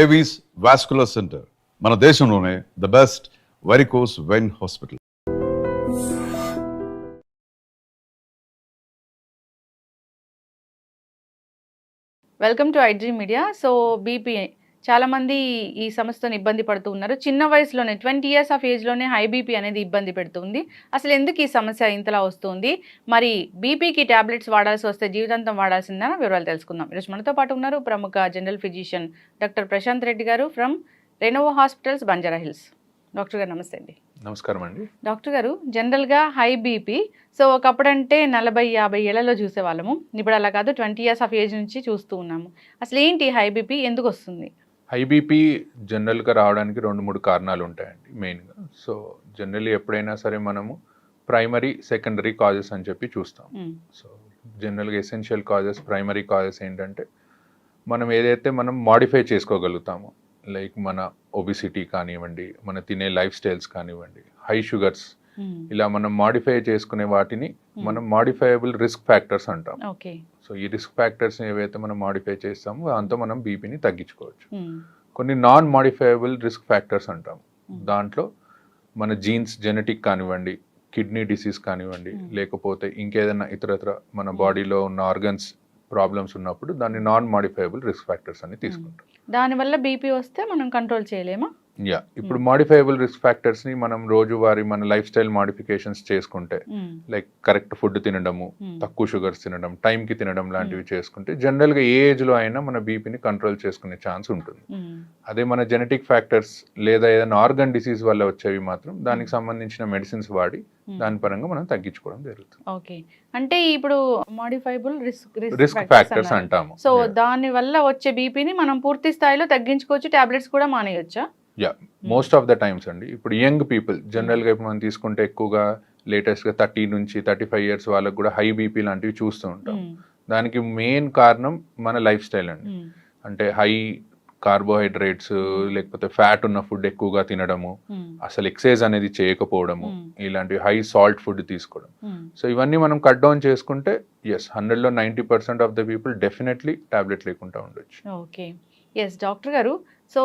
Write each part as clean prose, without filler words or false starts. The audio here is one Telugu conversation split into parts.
ఏవీస్ వాస్కులర్ సెంటర్ మన దేశంలోనే the best varicose vein hospital. Welcome to iDream media. So BP చాలామంది ఈ సమస్యతో ఇబ్బంది పడుతూ ఉన్నారు. చిన్న వయసులోనే 20 years ఆఫ్ ఏజ్లోనే హై బీపీ అనేది ఇబ్బంది పెడుతుంది. అసలు ఎందుకు ఈ సమస్య ఇంతలా వస్తుంది? మరి బీపీకి ట్యాబ్లెట్స్ వాడాల్సి వస్తే జీవితాంతం వాడాల్సిందని వివరాలు తెలుసుకుందాం. ఈరోజు మనతో పాటు ఉన్నారు ప్రముఖ general physician doctor Prashant Reddy గారు from Renova hospitals, Banjara hills. Doctor గారు నమస్తే అండి. నమస్కారం అండి. డాక్టర్ గారు, జనరల్గా హై బీపీ సో ఒకప్పుడంటే 40-50 ఏళ్లలో చూసేవాళ్ళము. ఇప్పుడు అలా కాదు, 20 years ఆఫ్ ఏజ్ నుంచి చూస్తూ ఉన్నాము. అసలు ఏంటి హై బీపీ, ఎందుకు వస్తుంది? హై బీపీ జనరల్గా రావడానికి 2-3 కారణాలు ఉంటాయండి మెయిన్గా. సో జనరల్లీ ఎప్పుడైనా సరే మనము ప్రైమరీ సెకండరీ కాజెస్ అని చెప్పి చూస్తాం. సో జనరల్గా ఎసెన్షియల్ కాజెస్, ప్రైమరీ కాజెస్ ఏంటంటే మనం ఏదైతే మనం మాడిఫై చేసుకోగలుగుతామో, లైక్ మన ఒబిసిటీ కానివ్వండి, మన తినే లైఫ్ స్టైల్స్ కానివ్వండి, హై షుగర్స్, ఇలా మనం మాడిఫై చేసుకునే వాటిని మనం మాడిఫైయబుల్ రిస్క్ ఫ్యాక్టర్స్ అంటాం. సో ఈ రిస్క్ ఫ్యాక్టర్స్ ఏవైతే మనం మాడిఫై చేస్తామో దాంతో మనం బీపీని తగ్గించుకోవచ్చు. కొన్ని నాన్ మాడిఫైయబుల్ రిస్క్ ఫ్యాక్టర్స్ అంటాం. దాంట్లో మన జీన్స్, జెనెటిక్ కానివ్వండి, కిడ్నీ డిసీజ్ కానివ్వండి, లేకపోతే ఇంకేదైనా ఇతరత్ర మన బాడీలో ఉన్న ఆర్గన్స్ ప్రాబ్లమ్స్ ఉన్నప్పుడు దాన్ని నాన్ మాడిఫైయబుల్ రిస్క్ ఫ్యాక్టర్స్ అని తీసుకుంటాం. దానివల్ల బీపీ వస్తే మనం కంట్రోల్ చేయలేమా? ఇప్పుడు మాడిఫైయబుల్ రిస్క్ ఫ్యాక్టర్స్ ని మనం రోజువారీ మన లైఫ్ స్టైల్ మాడిఫికేషన్స్ చేసుకుంటే, లైక్ కరెక్ట్ ఫుడ్ తినడము, తక్కువ షుగర్స్ తినడం, టైంకి తినడం లాంటివి చేసుకుంటే జనరల్ గా ఏ ఏజ్ లో అయినా మన బీపీని కంట్రోల్ చేసుకునే ఛాన్స్ ఉంటుంది. అదే మన జెనెటిక్ ఫ్యాక్టర్స్ లేదా ఏదైనా ఆర్గన్ డిసీజ్ వల్ల వచ్చేవి మాత్రం దానికి సంబంధించిన మెడిసిన్స్ వాడి దాని పరంగా మనం తగ్గించుకోవడం జరుగుతుంది. ఓకే, అంటే ఇప్పుడు మాడిఫైబుల్ రిస్క్ ఫ్యాక్టర్స్ అంటాము. సో దాని వల్ల వచ్చే బీపీని మనం పూర్తి స్థాయిలో తగ్గించుకోవచ్చు, టాబ్లెట్స్ కూడా మానేయొచ్చా? మోస్ట్ ఆఫ్ ద టైమ్స్ అండి. ఇప్పుడు యంగ్ పీపుల్ జనరల్గా ఇప్పుడు మనం తీసుకుంటే ఎక్కువగా లేటెస్ట్గా 30 నుంచి 35 years వాళ్ళకు కూడా హై బీపీ లాంటివి చూస్తూ ఉంటాం. దానికి మెయిన్ కారణం మన లైఫ్ స్టైల్ అండి. అంటే హై కార్బోహైడ్రేట్స్ లేకపోతే ఫ్యాట్ ఉన్న ఫుడ్ ఎక్కువగా తినడము, అసలు ఎక్సర్సైజ్ అనేది చేయకపోవడము, ఇలాంటి హై సాల్ట్ ఫుడ్ తీసుకోవడం. సో ఇవన్నీ మనం కట్ డౌన్ చేసుకుంటే 100లో 90% of the people definitely tablet లేకుండా ఉండొచ్చు. ఓకే, ఎస్ డాక్టర్ గారు. సో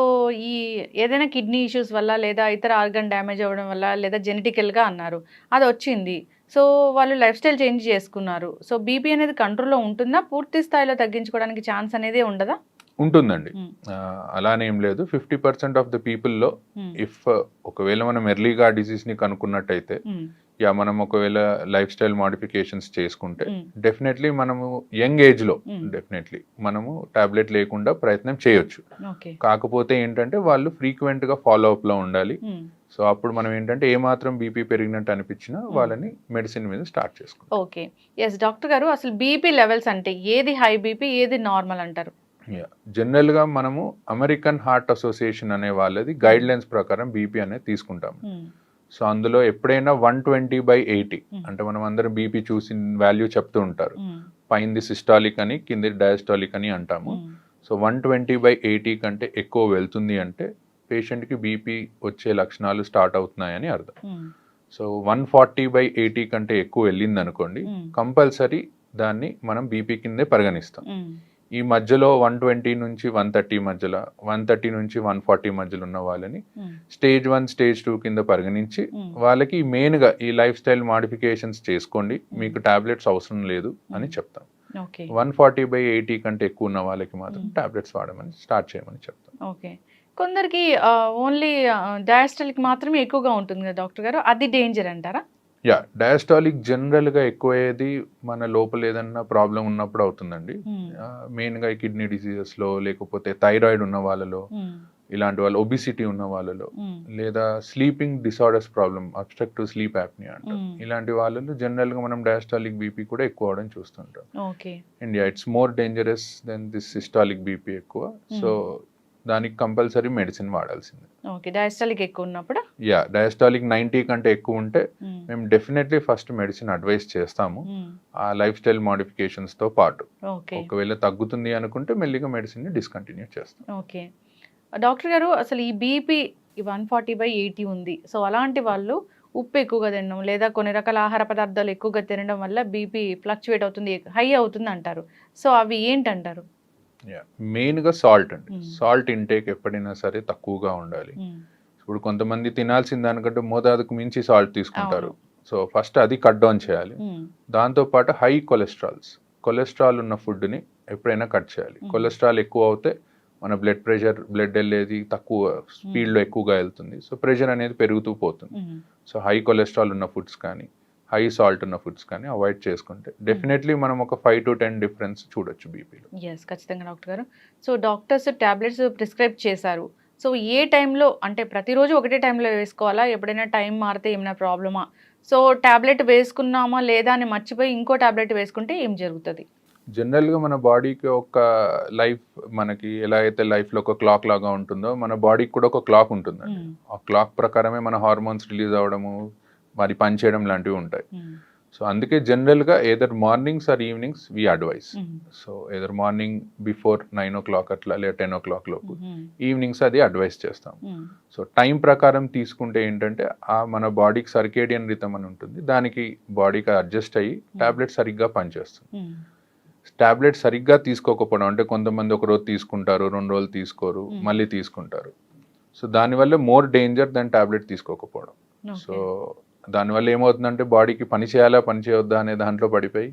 ఈ ఏదైనా కిడ్నీ ఇష్యూస్ వల్ల లేదా ఇతర ఆర్గన్ డ్యామేజ్ అవ్వడం వల్ల లేదా జెనెటికల్గా అన్నారు, అది వచ్చింది. సో వాళ్ళు లైఫ్ స్టైల్ చేంజ్ చేసుకున్నారు. సో బీపీ అనేది కంట్రోల్లో ఉంటుందా? పూర్తి స్థాయిలో తగ్గించుకోవడానికి ఛాన్స్ అనేది ఉండదా? ఉంటుందండి, అలానే ఏం లేదు. 50% ఆఫ్ ద పీపుల్లో ఇఫ్ ఒకవేళ మనం ఎర్లీగా డిసీజ్ని కనుక్కున్నట్టయితే, మనం ఒకవేళ లైఫ్ స్టైల్ మాడిఫికేషన్స్ చేసుకుంటే డెఫినెట్లీ మనము యంగ్ ఏజ్లో డెఫినెట్లీ మనము టాబ్లెట్ లేకుండా ప్రయత్నం చేయొచ్చు. కాకపోతే ఏంటంటే వాళ్ళు ఫ్రీక్వెంట్గా ఫాలో అప్లో ఉండాలి. సో అప్పుడు మనం ఏంటంటే ఏమాత్రం బీపీ పెరిగినట్టు అనిపించినా వాళ్ళని మెడిసిన్ మీద స్టార్ట్ చేసుకోవాలి. ఓకే, ఎస్ డాక్టర్ గారు, అసలు బీపీ లెవెల్స్ అంటే ఏది హై బీపీ, ఏది నార్మల్ అంటారు? జనరల్గా మనము అమెరికన్ హార్ట్ అసోసియేషన్ అనే వాళ్ళది గైడ్ లైన్స్ ప్రకారం బీపీ అనేది తీసుకుంటాము. సో అందులో ఎప్పుడైనా 120/80 అంటే మనం అందరం బీపీ చూసి వాల్యూ చెప్తూ ఉంటారు. పైంది సిస్టాలిక్ అని, కింది డయాస్టాలిక్ అని అంటాము. సో 120/80 కంటే ఎక్కువ వెళ్తుంది అంటే పేషెంట్కి బీపీ వచ్చే లక్షణాలు స్టార్ట్ అవుతున్నాయని అర్థం. సో 140/80 కంటే ఎక్కువ వెళ్ళింది అనుకోండి, కంపల్సరీ దాన్ని మనం బీపీ కిందే పరిగణిస్తాం. ఈ మధ్యలో 120 నుంచి 130 మధ్యలో, 130 నుంచి 140 మధ్యలో ఉన్న వాళ్ళని స్టేజ్ 1, స్టేజ్ 2 కింద పరిగణించి వాళ్ళకి మెయిన్గా ఈ లైఫ్ స్టైల్ మాడిఫికేషన్స్ చేసుకోండి, మీకు టాబ్లెట్స్ అవసరం లేదు అని చెప్తాం. 140/80 కంటే ఎక్కువ ఉన్న వాళ్ళకి మాత్రం టాబ్లెట్స్ వాడమని స్టార్ట్ చేయమని చెప్తాం. ఓకే, కొందరికి ఓన్లీ డయాస్టలిక్ మాత్రమే ఎక్కువగా ఉంటుంది కదా డాక్టర్ గారు, అది డేంజర్ అంటారా? డయాస్టాలిక్ జనరల్గా ఎక్కువయ్యేది మన లోపల ఏదన్నా ప్రాబ్లం ఉన్నప్పుడు అవుతుందండి. మెయిన్గా ఈ కిడ్నీ డిసీజెస్లో, లేకపోతే థైరాయిడ్ ఉన్న వాళ్ళలో, ఇలాంటి వాళ్ళు ఒబిసిటీ ఉన్న వాళ్ళలో, లేదా sleeping disorders problem, obstructive sleep apnoea అంటారు, ఇలాంటి వాళ్ళలో జనరల్గా మనం డయాస్టాలిక్ బీపీ కూడా ఎక్కువ అవడం చూస్తుంటాం. And it's more dangerous than this systolic BP ఎక్కువ. సో దానికి కంపల్సరీ మెడిసిన్ వాడాల్సిందే. ఓకే, డయాస్టాలిక్ ఎక్కువ ఉన్నప్పుడు డయాస్టాలిక్ 90 కంటే ఎక్కువ ఉంటే మేము డెఫినెట్లీ ఫస్ట్ మెడిసిన్ అడ్వైస్ చేస్తాము ఆ లైఫ్ స్టైల్ మాడిఫికేషన్స్ తో పాటు. ఒకవేళ తగ్గుతుంది అనుకుంటే మెల్లిగా మెడిసిన్ ని డిస్కంటిన్యూ చేస్తాం. ఓకే డాక్టర్ గారు, అసలు ఈ బీపీ 140/80 ఉంది. సో అలాంటి వాళ్ళు ఉప్పు ఎక్కువగా తినడం లేదా కొన్ని రకాల ఆహార పదార్థాలు ఎక్కువగా తినడం వల్ల బీపీ ఫ్లక్చువేట్ అవుతుంది, హై అవుతుంది అంటారు. సో అవి ఏంటంటారు? మెయిన్గా సాల్ట్ అండి. Mm. సాల్ట్ ఇంటేక్ ఎప్పుడైనా సరే తక్కువగా ఉండాలి. ఇప్పుడు కొంతమంది తినాల్సిన దానికంటే మోతాదుకు మించి సాల్ట్ తీసుకుంటారు. సో ఫస్ట్ అది కట్ డౌన్ చేయాలి. దాంతోపాటు హై కొలెస్ట్రాల్ ఉన్న ఫుడ్ని ఎప్పుడైనా కట్ చేయాలి. కొలెస్ట్రాల్ ఎక్కువ అవుతే మన బ్లడ్ వెళ్ళేది తక్కువ స్పీడ్లో ఎక్కువగా వెళ్తుంది. సో ప్రెషర్ అనేది పెరుగుతూ పోతుంది. సో హై కొలెస్ట్రాల్ ఉన్న ఫుడ్స్ కానీ హై సాల్ట్ ఉన్న ఫుడ్స్ కానీ అవాయిడ్ చేసుకుంటే డెఫినెట్లీ మనం ఒక 5 to 10 డిఫరెన్స్ చూడొచ్చు బీపీలో. ఎస్, ఖచ్చితంగా డాక్టర్ గారు. సో డాక్టర్స్ టాబ్లెట్స్ ప్రిస్క్రైబ్ చేశారు. సో ఏ టైంలో, అంటే ప్రతిరోజు ఒకటే టైంలో వేసుకోవాలా, ఎప్పుడైనా టైం మారితే ఏమైనా ప్రాబ్లమా? సో టాబ్లెట్ వేసుకున్నామా లేదా అని మర్చిపోయి ఇంకో టాబ్లెట్ వేసుకుంటే ఏం జరుగుతుంది? జనరల్గా మన బాడీకి ఒక లైఫ్, మనకి ఎలా అయితే లైఫ్లో ఒక క్లాక్ లాగా ఉంటుందో మన బాడీకి కూడా ఒక క్లాక్ ఉంటుందండి. ఆ క్లాక్ ప్రకారమే మన హార్మోన్స్ రిలీజ్ అవ్వడము, మరి పని చేయడం లాంటివి ఉంటాయి. సో అందుకే జనరల్గా either mornings or evenings we advise. So either morning before 9 o'clock అట్లా లేదా 10 o'clock లోపు, ఈవినింగ్స్ అది అడ్వైస్ చేస్తాం. సో టైం ప్రకారం తీసుకుంటే ఏంటంటే మన బాడీకి సర్కేడియన్ రిథమ్ అని ఉంటుంది, దానికి బాడీకి అడ్జస్ట్ అయ్యి టాబ్లెట్ సరిగ్గా పనిచేస్తుంది. టాబ్లెట్ సరిగ్గా తీసుకోకపోవడం అంటే కొంతమంది ఒక రోజు తీసుకుంటారు, 2 రోజులు తీసుకోరు, మళ్ళీ తీసుకుంటారు. సో దానివల్ల మోర్ డేంజర్ దాని టాబ్లెట్ తీసుకోకపోవడం. సో దానివల్ల ఏమవుతుందంటే బాడీకి పని చేయాలా పని చేయొద్దా అనే దాంట్లో పడిపోయి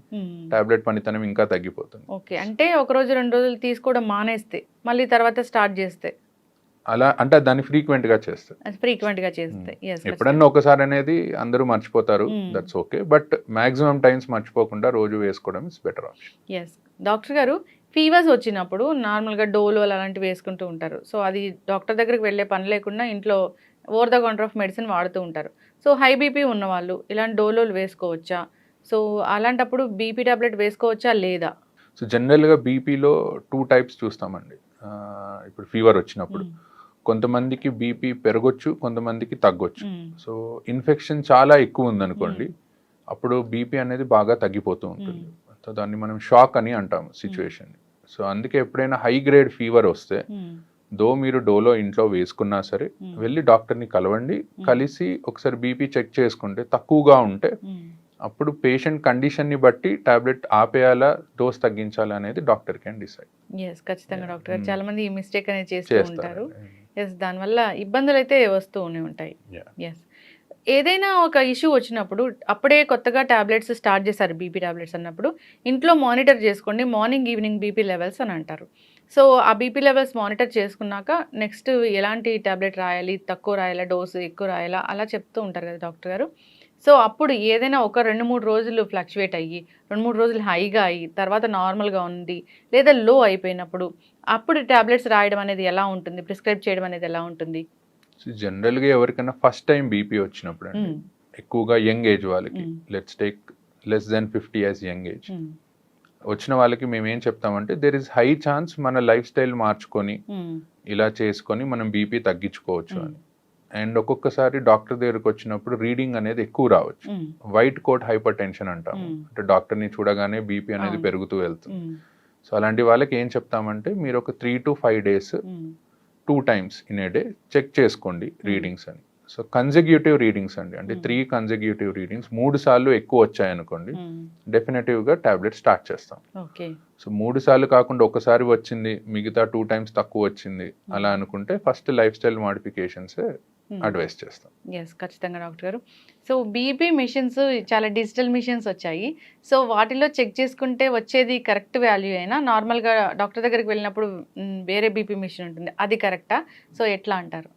టాబ్లెట్ పనితనం ఇంకా తగ్గిపోతుంది. ఓకే, అంటే ఒక రోజు 2 రోజులు తీసుకోవడం మానేస్తే మళ్ళీ తర్వాత స్టార్ట్ చేస్తే అలా అంటే దాన్ని ఫ్రీక్వెంట్ గా చేస్తే ఎప్పుడన్నా ఒకసారి అనేది అందరూ మర్చిపోతారు, that's okay. But maximum times మర్చిపోకుండా రోజు వేసుకోవడం is better option. Yes doctor గారు, ఫీవర్స్ వచ్చినప్పుడు నార్మల్గా డోలో అలాంటివి వేసుకుంటూ ఉంటారు. సో అది డాక్టర్ దగ్గరికి వెళ్ళే పని లేకుండా ఇంట్లో over the counter of medicine వాడుతూ ఉంటారు. సో హై బీపీ ఉన్నవాళ్ళు ఇలాంటి డోలోలు వేసుకోవచ్చా? సో అలాంటప్పుడు బీపీ టాబ్లెట్ వేసుకోవచ్చా లేదా? సో జనరల్గా బీపీలో 2 types చూస్తామండి. ఇప్పుడు ఫీవర్ వచ్చినప్పుడు కొంతమందికి బీపీ పెరగొచ్చు, కొంతమందికి తగ్గొచ్చు. సో ఇన్ఫెక్షన్ చాలా ఎక్కువ ఉందనుకోండి, అప్పుడు బీపీ అనేది బాగా తగ్గిపోతూ ఉంటుంది. సో దాన్ని మనం షాక్ అని అంటాము సిచ్యువేషన్. సో అందుకే ఎప్పుడైనా హై గ్రేడ్ ఫీవర్ వస్తే మీరు డోలో ఇంట్లో వేసుకున్నా సరే వెళ్ళి డాక్టర్ని కలవండి. కలిసి ఒకసారి బీపీ చెక్ చేసుకుంటే తక్కువగా ఉంటే అప్పుడు పేషెంట్ కండిషన్ని బట్టి టాబ్లెట్ ఆపేయాలా, డోస్ తగ్గించాలా అనేది డాక్టర్ కెన్ డిసైడ్. ఎస్, ఖచ్చితంగా డాక్టర్ గారు. చాలా మంది ఈ మిస్టేక్ అనేది చేస్తూ ఉంటారు. ఎస్, దానివల్ల ఇబ్బందులు అయితే వస్తూనే ఉంటాయి. ఎస్, ఏదైనా ఒక ఇష్యూ వచ్చినప్పుడు అప్పుడే కొత్తగా టాబ్లెట్స్ స్టార్ట్ చేశారు బీపీ టాబ్లెట్స్ అన్నప్పుడు ఇంట్లో మానిటర్ చేసుకోండి, మార్నింగ్ ఈవినింగ్ బీపీ లెవెల్స్ అని అంటారు. సో ఆ బీపీ లెవెల్స్ మానిటర్ చేసుకున్నాక నెక్స్ట్ ఎలాంటి టాబ్లెట్ రాయాలి, తక్కువ రాయాలా, డోసు ఎక్కువ రాయాలా, అలా చెప్తూ ఉంటారు కదా డాక్టర్ గారు. సో అప్పుడు ఏదైనా ఒక 2-3 రోజులు ఫ్లక్చువేట్ అయ్యి 2-3 రోజులు హైగా అయ్యి తర్వాత నార్మల్గా ఉంది లేదా లో అయిపోయినప్పుడు అప్పుడు టాబ్లెట్స్ రాయడం అనేది ఎలా ఉంటుంది, ప్రిస్క్రైబ్ చేయడం అనేది ఎలా ఉంటుంది? జనరల్గా ఎవరికైనా ఫస్ట్ టైం బీపీ వచ్చినప్పుడు అండి, ఎక్కువగా యంగ్ ఏజ్ వాళ్ళకి, let's take less than 50 years young age వచ్చిన వాళ్ళకి మేము ఏం చెప్తామంటే దేర్ ఇస్ హై ఛాన్స్ మన లైఫ్ స్టైల్ మార్చుకొని ఇలా చేసుకొని మనం బీపీ తగ్గించుకోవచ్చు అని. అండ్ ఒక్కొక్కసారి డాక్టర్ దగ్గరకు వచ్చినప్పుడు రీడింగ్ అనేది ఎక్కువ రావచ్చు. వైట్ కోట్ హైపర్ టెన్షన్ అంటాము, అంటే డాక్టర్ని చూడగానే బీపీ అనేది పెరుగుతూ వెళ్తుంది. సో అలాంటి వాళ్ళకి ఏం చెప్తామంటే మీరు ఒక 3 to 5 days 2 times in a day check చేసుకోండి రీడింగ్స్ అని. సో కన్సెక్యూటివ్ రీడింగ్స్ అండి, అంటే 3 consecutive రీడింగ్స్ 3 సార్లు ఎక్కువ వచ్చాయనుకోండి డెఫినెటివ్గా టాబ్లెట్ స్టార్ట్ చేస్తాం. సో 3 సార్లు కాకుండా ఒకసారి వచ్చింది మిగతా 2 times తక్కువ వచ్చింది అలా అనుకుంటే first life style modifications advice చేస్తాం. ఎస్, ఖచ్చితంగా డాక్టర్ గారు. సో బీపీ మిషన్స్ చాలా డిజిటల్ మిషన్స్ వచ్చాయి. సో వాటిలో చెక్ చేసుకుంటే వచ్చేది కరెక్ట్ వాల్యూ అయినా నార్మల్గా డాక్టర్ దగ్గరికి వెళ్ళినప్పుడు వేరే బీపీ మిషన్ ఉంటుంది, అది కరెక్టా? సో ఎట్లా అంటారు?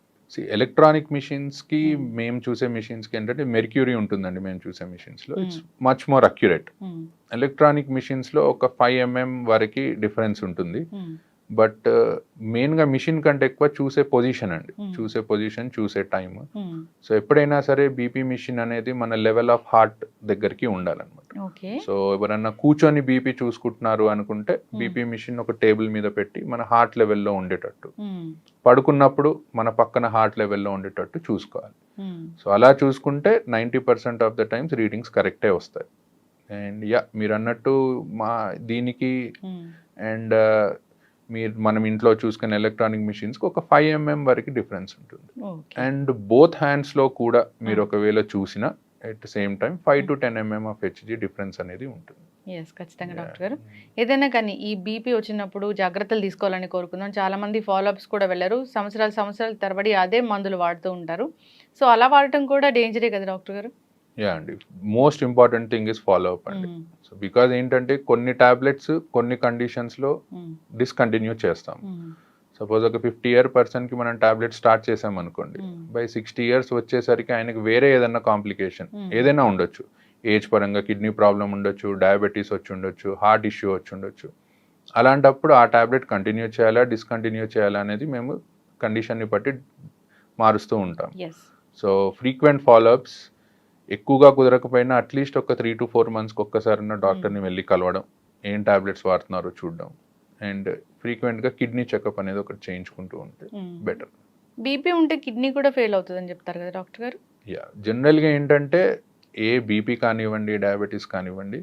ఎలక్ట్రానిక్ మిషన్స్కి మేము చూసే మిషన్స్కి ఏంటంటే మెర్క్యూరీ ఉంటుందండి. మేము చూసే మిషన్స్లో it's much more accurate. Electronic మిషన్స్లో ఒక 5 mm వరకు డిఫరెన్స్ ఉంటుంది. బట్ మెయిన్గా మిషన్ కంటే ఎక్కువ చూసే పొజిషన్ అండి, చూసే పొజిషన్, చూసే టైమ్. సో ఎప్పుడైనా సరే బీపీ మిషన్ అనేది మన లెవెల్ ఆఫ్ హార్ట్ దగ్గరికి ఉండాలన్నమాట. సో ఎవరన్నా కూర్చొని బీపీ చూసుకుంటున్నారు అనుకుంటే బీపీ మిషన్ ఒక టేబుల్ మీద పెట్టి మన హార్ట్ లెవెల్లో ఉండేటట్టు, పడుకున్నప్పుడు మన పక్కన హార్ట్ లెవెల్లో ఉండేటట్టు చూసుకోవాలి. సో అలా చూసుకుంటే 90% ఆఫ్ ద టైమ్స్ రీడింగ్స్ కరెక్టే వస్తాయి. అండ్ మీరు అన్నట్టు దీనికి అండ్ మనం ఇంట్లో చూసుకునే ఎలక్ట్రానిక్ మిషన్స్కి ఒక 5 mm వరకు డిఫరెన్స్ ఉంటుంది. అండ్ బోత్ హ్యాండ్స్లో కూడా మీరు ఒకవేళ చూసినా at the same time 5 to 10 mm of HG difference అనేది ఉంటుంది. ఎస్, ఖచ్చితంగా డాక్టర్ గారు. ఏదైనా కానీ ఈ బీపీ వచ్చినప్పుడు జాగ్రత్తలు తీసుకోవాలని కోరుకుందాం. చాలామంది ఫాలోఅప్స్ కూడా వెళ్ళరు, సంవత్సరాల తరబడి అదే మందులు వాడుతూ ఉంటారు. సో అలా వాడటం కూడా డేంజరే కదా డాక్టర్ గారు? యా అండి, most important thing is follow up అండి. సో బికాజ్ ఏంటంటే కొన్ని టాబ్లెట్స్ కొన్ని కండిషన్స్లో డిస్కంటిన్యూ చేస్తాం. సపోజ్ ఒక 50-year పర్సన్కి మనం టాబ్లెట్ స్టార్ట్ చేసాం అనుకోండి, బై 60 years వచ్చేసరికి ఆయనకి వేరే ఏదైనా కాంప్లికేషన్ ఏదైనా ఉండొచ్చు. ఏజ్ పరంగా కిడ్నీ ప్రాబ్లం ఉండొచ్చు, డయాబెటీస్ వచ్చి ఉండొచ్చు, హార్ట్ ఇష్యూ వచ్చి ఉండొచ్చు. అలాంటప్పుడు ఆ టాబ్లెట్ కంటిన్యూ చేయాలా డిస్కంటిన్యూ చేయాలా అనేది మేము కండిషన్ని బట్టి మారుస్తూ ఉంటాం. సో ఫ్రీక్వెంట్ ఫాలోఅప్స్, ఎక్కువగా కుదరకపోయినా అట్లీస్ట్ ఒక 3 to 4 monthsకి ఒక్కసారి డాక్టర్ని వెళ్ళి కలవడం, ఏం టాబ్లెట్స్ వాడుతున్నారో చూడడం, అండ్ ఫ్రీక్వెంట్గా కిడ్నీ చెకప్ అనేది ఒకటి చేయించుకుంటూ ఉంటే బెటర్. బీపీ ఉంటే కిడ్నీ కూడా ఫెయిల్ అవుతుందని చెప్తారు కదా డాక్టర్ గారు? యా, జనరల్గా ఏంటంటే ఏ బీపీ కానివ్వండి, డయాబెటీస్ కానివ్వండి,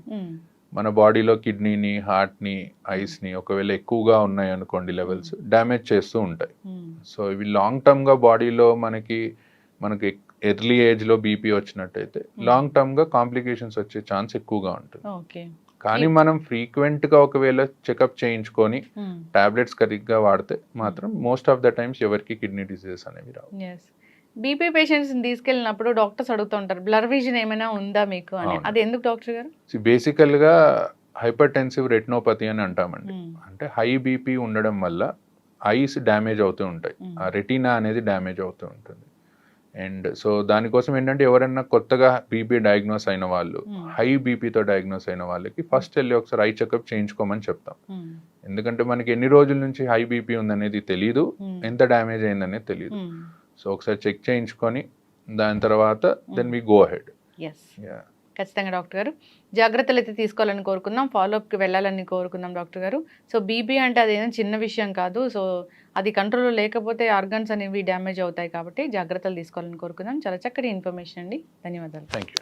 మన బాడీలో కిడ్నీని, హార్ట్ని, ఐస్ని ఒకవేళ ఎక్కువగా ఉన్నాయి అనుకోండి లెవెల్స్, డ్యామేజ్ చేస్తూ ఉంటాయి. సో ఇవి లాంగ్ టర్మ్గా బాడీలో మనకి ఎర్లీ ఏజ్లో బీపీ వచ్చినట్టయితే లాంగ్ టర్మ్గా కాంప్లికేషన్స్ వచ్చే ఛాన్స్ ఎక్కువగా ఉంటుంది. కానీ మనం ఫ్రీక్వెంట్గా ఒకవేళ చెకప్ చేయించుకొని టాబ్లెట్స్ కరెక్ట్గా వాడితే మాత్రం మోస్ట్ ఆఫ్ ద టైమ్స్ ఎవరికి కిడ్నీ డిసీజెస్ అనేవి రావు. బీపీ పేషెంట్స్ని తీసుకెళ్ళినప్పుడు డాక్టర్స్ అడుగుతూ ఉంటారు, బ్లర్ విజన్ ఏమైనా ఉందా మీకు అని. అది ఎందుకు డాక్టర్ గారు? బేసికల్గా హైపర్టెన్సివ్ రెటినోపతి అని అంటామండి. అంటే హై బీపీ ఉండడం వల్ల ఐస్ డ్యామేజ్ అవుతూ ఉంటాయి, ఆ రెటీనా అనేది డ్యామేజ్ అవుతూ ఉంటుంది. అండ్ సో దానికోసం ఏంటంటే ఎవరైనా కొత్తగా బీపీ డయాగ్నోస్ అయిన వాళ్ళు, హై బీపీతో డయాగ్నోస్ అయిన వాళ్ళకి ఫస్ట్ వెళ్ళి ఒకసారి ఐ చెకప్ చేయించుకోమని చెప్తాం. ఎందుకంటే మనకి ఎన్ని రోజుల నుంచి హై బీపీ ఉందనేది తెలియదు, ఎంత డ్యామేజ్ అయిందనేది తెలియదు. సో ఒకసారి చెక్ చేయించుకొని దాని తర్వాత దెన్ వి గో అహెడ్. ఖచ్చితంగా డాక్టర్ గారు జాగ్రత్తలు అయితే తీసుకోవాలని కోరుకుందాం, ఫాలోఅప్కి వెళ్ళాలని కోరుకుందాం డాక్టర్ గారు. సో బీపీ అంటే అదేం చిన్న విషయం కాదు. సో అది కంట్రోల్లో లేకపోతే ఆర్గన్స్ అనేవి డ్యామేజ్ అవుతాయి, కాబట్టి జాగ్రత్తలు తీసుకోవాలని కోరుకుందాం. చాలా చక్కటి ఇన్ఫర్మేషన్ అండి, ధన్యవాదాలు. Thank you.